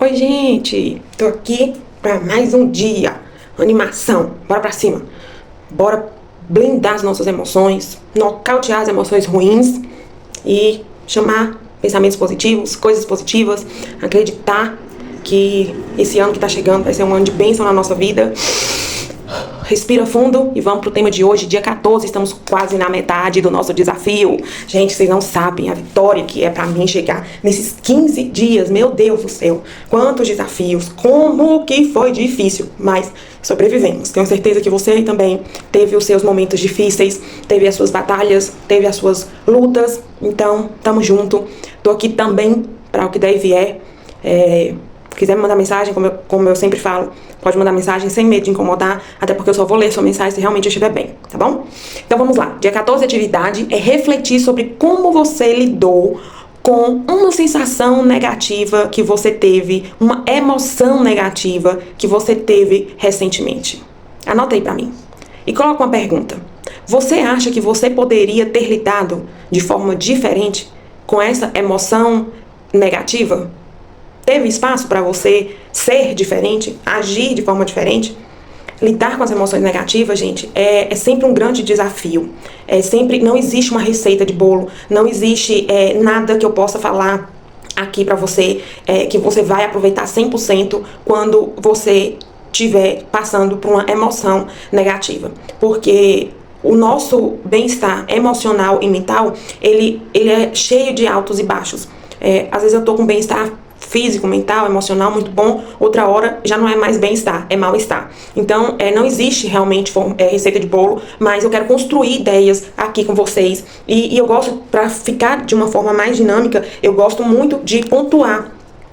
Oi, gente! Tô aqui pra mais um dia. Animação. Bora pra cima. Bora blindar as nossas emoções, nocautear as emoções ruins e chamar pensamentos positivos, coisas positivas, acreditar que esse ano que tá chegando vai ser um ano de bênção na nossa vida. Respira fundo e vamos pro tema de hoje, dia 14, estamos quase na metade do nosso desafio. Gente, vocês não sabem a vitória que é pra mim chegar nesses 15 dias, meu Deus do céu. Quantos desafios, como que foi difícil, mas sobrevivemos. Tenho certeza que você também teve os seus momentos difíceis, teve as suas batalhas, teve as suas lutas, então tamo junto. Tô aqui também para o que der e vier. Quiser me mandar mensagem, como eu sempre falo, pode mandar mensagem sem medo de incomodar, até porque eu só vou ler sua mensagem se realmente eu estiver bem, tá bom? Então vamos lá. Dia 14, atividade é refletir sobre como você lidou com uma sensação negativa que você teve, uma emoção negativa que você teve recentemente. Anota aí pra mim. E coloca uma pergunta. Você acha que você poderia ter lidado de forma diferente com essa emoção negativa? Teve espaço para você ser diferente, agir de forma diferente? Lidar com as emoções negativas, gente, é sempre um grande desafio. Não existe uma receita de bolo, não existe nada que eu possa falar aqui para você que você vai aproveitar 100% quando você estiver passando por uma emoção negativa. Porque o nosso bem-estar emocional e mental, ele é cheio de altos e baixos. Às vezes eu tô com bem-estar físico, mental, emocional muito bom, outra hora já não é mais bem-estar, é mal-estar. Então, não existe realmente receita de bolo, mas eu quero construir ideias aqui com vocês. E eu gosto, para ficar de uma forma mais dinâmica, eu gosto muito de pontuar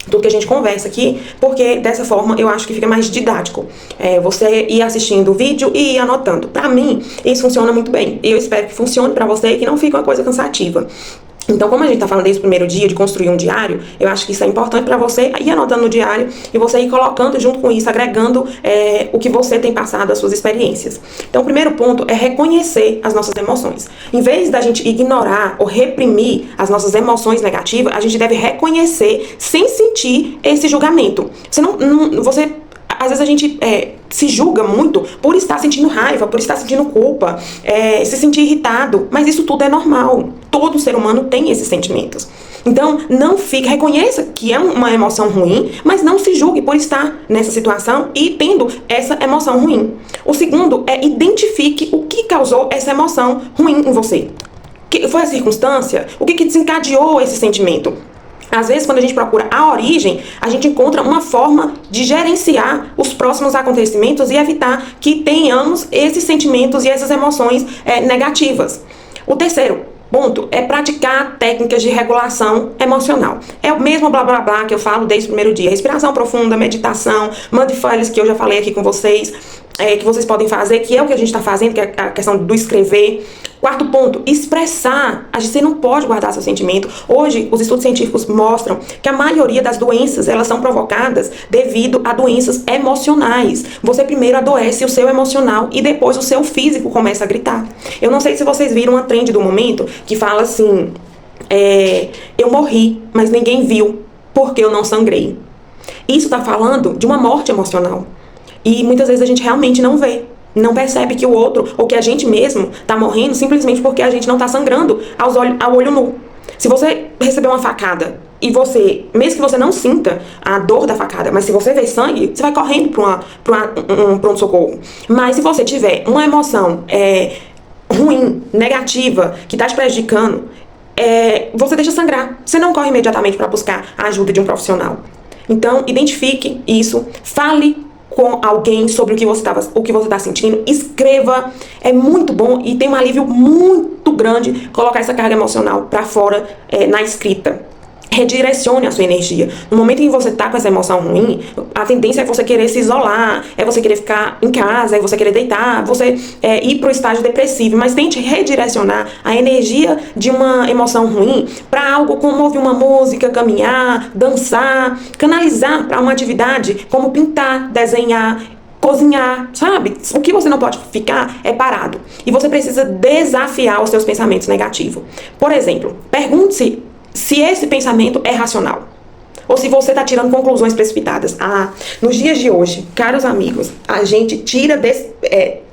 tudo que a gente conversa aqui, porque dessa forma eu acho que fica mais didático. Você ir assistindo o vídeo e ir anotando. Pra mim, isso funciona muito bem. E eu espero que funcione pra você e que não fique uma coisa cansativa. Então, como a gente tá falando desde o primeiro dia de construir um diário, eu acho que isso é importante pra você ir anotando no diário e você ir colocando junto com isso, agregando o que você tem passado, as suas experiências. Então, o primeiro ponto é reconhecer as nossas emoções. Em vez da gente ignorar ou reprimir as nossas emoções negativas, a gente deve reconhecer sem sentir esse julgamento. Às vezes a gente se julga muito por estar sentindo raiva, por estar sentindo culpa, se sentir irritado, mas isso tudo é normal. Todo ser humano tem esses sentimentos. Então, reconheça que é uma emoção ruim, mas não se julgue por estar nessa situação e tendo essa emoção ruim. O segundo é identifique o que causou essa emoção ruim em você. Foi a circunstância? O que desencadeou esse sentimento? Às vezes, quando a gente procura a origem, a gente encontra uma forma de gerenciar os próximos acontecimentos e evitar que tenhamos esses sentimentos e essas emoções negativas. O terceiro ponto é praticar técnicas de regulação emocional. É o mesmo blá blá blá que eu falo desde o primeiro dia. Respiração profunda, meditação, mindfulness que eu já falei aqui com vocês, que vocês podem fazer, que é o que a gente está fazendo, que é a questão do escrever. Quarto ponto, expressar. Você não pode guardar seu sentimento. Hoje, os estudos científicos mostram que a maioria das doenças, elas são provocadas devido a doenças emocionais. Você primeiro adoece o seu emocional e depois o seu físico começa a gritar. Eu não sei se vocês viram uma trend do momento que fala assim, eu morri, mas ninguém viu porque eu não sangrei. Isso está falando de uma morte emocional. E muitas vezes a gente realmente não vê. Não percebe que o outro, ou que a gente mesmo, tá morrendo simplesmente porque a gente não tá sangrando ao olho nu. Se você receber uma facada e mesmo que você não sinta a dor da facada, mas se você vê sangue, você vai correndo para um pronto-socorro. Mas se você tiver uma emoção ruim, negativa, que tá te prejudicando, você deixa sangrar. Você não corre imediatamente para buscar a ajuda de um profissional. Então, identifique isso, fale com alguém sobre o que você está sentindo, escreva, é muito bom e tem um alívio muito grande colocar essa carga emocional para fora na escrita. Redirecione a sua energia. No momento em que você tá com essa emoção ruim, a tendência é você querer se isolar, é você querer ficar em casa, é você querer deitar, você ir pro estágio depressivo, mas tente redirecionar a energia de uma emoção ruim para algo como ouvir uma música, caminhar, dançar, canalizar para uma atividade como pintar, desenhar, cozinhar, sabe? O que você não pode ficar é parado. E você precisa desafiar os seus pensamentos negativos. Por exemplo, pergunte-se se esse pensamento é racional. ou se você está tirando conclusões precipitadas. Nos dias de hoje, caros amigos, a gente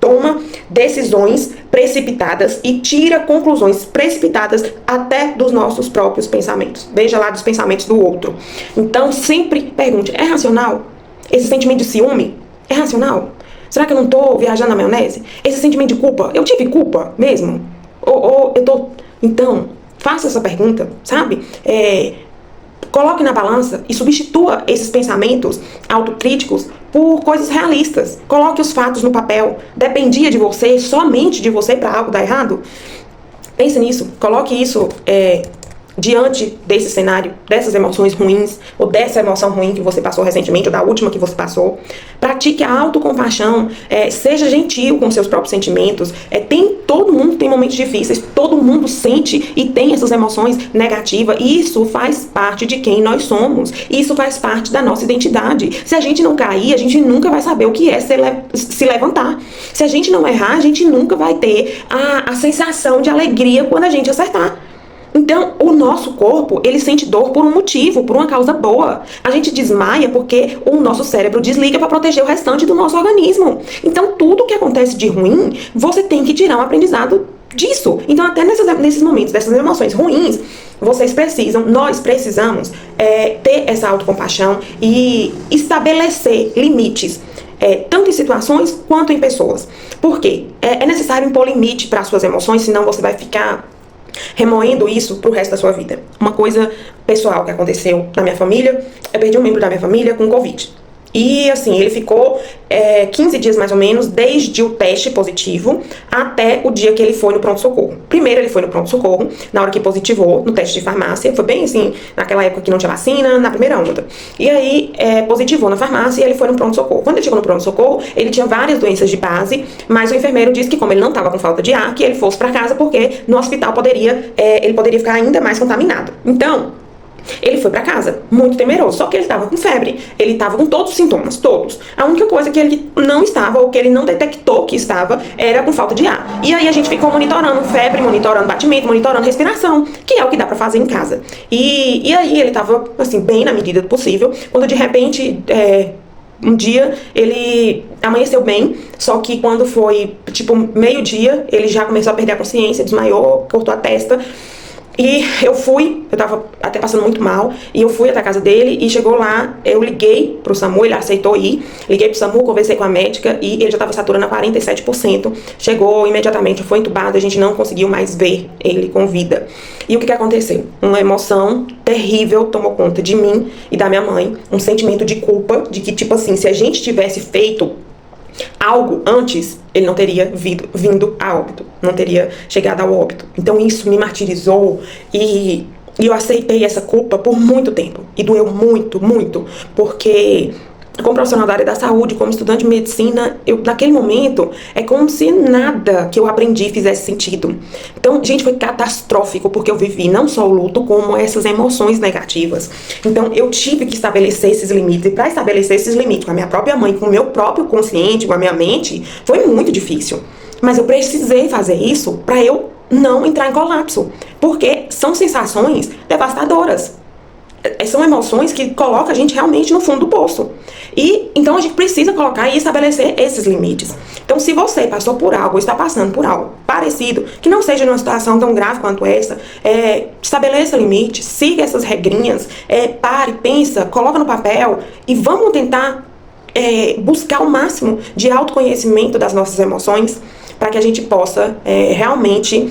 toma decisões precipitadas e tira conclusões precipitadas até dos nossos próprios pensamentos. Veja lá dos pensamentos do outro. Então, sempre pergunte, é racional? Esse sentimento de ciúme é racional? Será que eu não estou viajando na maionese? Esse sentimento de culpa, eu tive culpa mesmo? Ou eu tô... Então, faça essa pergunta, sabe? Coloque na balança e substitua esses pensamentos autocríticos por coisas realistas. Coloque os fatos no papel. Dependia de você, somente de você, para algo dar errado? Pense nisso. Coloque isso diante desse cenário, dessas emoções ruins, ou dessa emoção ruim que você passou recentemente, ou da última que você passou. Pratique a autocompaixão, seja gentil com seus próprios sentimentos. Todo mundo tem momentos difíceis, todo mundo sente e tem essas emoções negativas, e isso faz parte de quem nós somos, isso faz parte da nossa identidade. Se a gente não cair, a gente nunca vai saber o que é se levantar. Se a gente não errar, a gente nunca vai ter a sensação de alegria quando a gente acertar. Então, o nosso corpo, ele sente dor por um motivo, por uma causa boa. A gente desmaia porque o nosso cérebro desliga para proteger o restante do nosso organismo. Então, tudo que acontece de ruim, você tem que tirar um aprendizado disso. Então, até nesses momentos, dessas emoções ruins, nós precisamos ter essa autocompaixão e estabelecer limites. Tanto em situações quanto em pessoas. Por quê? É necessário impor limite para as suas emoções, senão você vai ficar remoendo isso pro resto da sua vida. Uma coisa pessoal que aconteceu na minha família, eu perdi um membro da minha família com Covid. E assim, ele ficou 15 dias mais ou menos, desde o teste positivo até o dia que ele foi no pronto-socorro. Primeiro ele foi no pronto-socorro, na hora que positivou no teste de farmácia, foi bem assim, naquela época que não tinha vacina, na primeira onda. E aí, positivou na farmácia e ele foi no pronto-socorro. Quando ele chegou no pronto-socorro, ele tinha várias doenças de base, mas o enfermeiro disse que como ele não estava com falta de ar, que ele fosse para casa porque no hospital ele poderia ficar ainda mais contaminado. Então, ele foi pra casa, muito temeroso, só que ele estava com febre, ele estava com todos os sintomas, todos. A única coisa que ele não estava, ou que ele não detectou que estava, era com falta de ar. E aí a gente ficou monitorando febre, monitorando batimento, monitorando respiração, que é o que dá pra fazer em casa. E aí ele estava, assim, bem na medida do possível, quando de repente... um dia ele amanheceu bem, só que quando foi, tipo, meio-dia, ele já começou a perder a consciência, desmaiou, cortou a testa. E eu tava até passando muito mal, e eu fui até a casa dele, e chegou lá, eu liguei pro SAMU, ele aceitou ir, liguei pro SAMU, conversei com a médica, e ele já tava saturando a 47%, chegou imediatamente, foi entubado, a gente não conseguiu mais ver ele com vida. E o que aconteceu? Uma emoção terrível tomou conta de mim e da minha mãe, um sentimento de culpa, de que tipo assim, se a gente tivesse feito algo antes, ele não teria vindo a óbito, não teria chegado ao óbito. Então isso me martirizou e eu aceitei essa culpa por muito tempo. E doeu muito, muito, porque como profissional da área da saúde, como estudante de medicina, naquele momento, é como se nada que eu aprendi fizesse sentido. Então, gente, foi catastrófico, porque eu vivi não só o luto, como essas emoções negativas. Então, eu tive que estabelecer esses limites. E para estabelecer esses limites com a minha própria mãe, com o meu próprio consciente, com a minha mente, foi muito difícil. Mas eu precisei fazer isso para eu não entrar em colapso. Porque são sensações devastadoras. São emoções que colocam a gente realmente no fundo do poço. E então a gente precisa colocar e estabelecer esses limites. Então, se você passou por algo, está passando por algo parecido, que não seja numa situação tão grave quanto essa, estabeleça limites, siga essas regrinhas, pare, pensa, coloca no papel e vamos tentar buscar o máximo de autoconhecimento das nossas emoções para que a gente possa realmente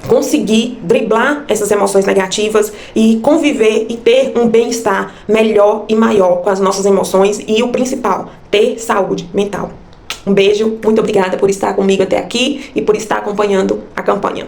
conseguir driblar essas emoções negativas e conviver e ter um bem-estar melhor e maior com as nossas emoções e o principal, ter saúde mental. Um beijo, muito obrigada por estar comigo até aqui e por estar acompanhando a campanha.